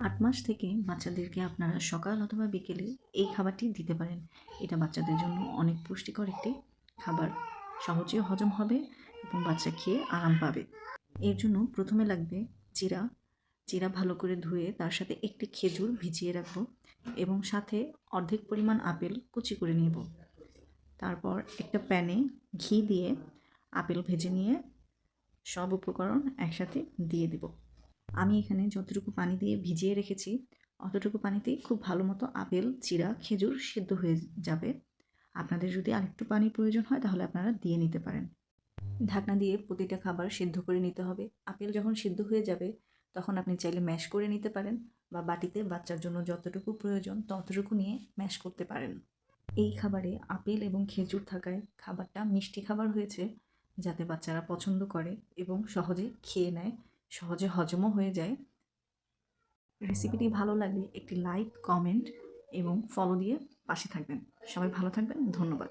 8 মাস থেকে বাচ্চাদেরকে আপনারা সকাল অথবা বিকেলে এই খাবারটি দিতে পারেন। এটা বাচ্চাদের জন্য অনেক পুষ্টিকর একটি খাবার। সহজেও হজম হবে এবং বাচ্চা খেয়ে আরাম পাবে। এর জন্য প্রথমে লাগবে চিড়া। চিড়া ভালো করে ধুয়ে তার সাথে একটি খেজুর ভিজিয়ে রাখবো এবং সাথে অর্ধেক পরিমাণ আপেল কুচি করে নেব। তারপর একটা প্যানে ঘি দিয়ে আপেল ভেজে নিয়ে সব উপকরণ একসাথে দিয়ে দেব। আমি এখানে যতটুকু পানি দিয়ে ভিজিয়ে রেখেছি অতটুকু পানিতেই খুব ভালো মতো আপেল, চিড়া, খেজুর সিদ্ধ হয়ে যাবে। আপনাদের যদি আরেকটু পানির প্রয়োজন হয় তাহলে আপনারা দিয়ে নিতে পারেন। ঢাকনা দিয়ে প্রতিটা খাবার সিদ্ধ করে নিতে হবে। আপেল যখন সিদ্ধ হয়ে যাবে তখন আপনি চাইলে ম্যাশ করে নিতে পারেন বা বাটিতে বাচ্চার জন্য যতটুকু প্রয়োজন ততটুকু নিয়ে ম্যাশ করতে পারেন। এই খাবারে আপেল এবং খেজুর থাকায় খাবারটা মিষ্টি খাবার হয়েছে, যাতে বাচ্চারা পছন্দ করে এবং সহজে খেয়ে নেয়, সহজে হজমও হয়ে যায়। রেসিপিটি ভালো লাগলে একটি লাইক, কমেন্ট এবং ফলো দিয়ে পাশে থাকবেন। সবাই ভালো থাকবেন। ধন্যবাদ।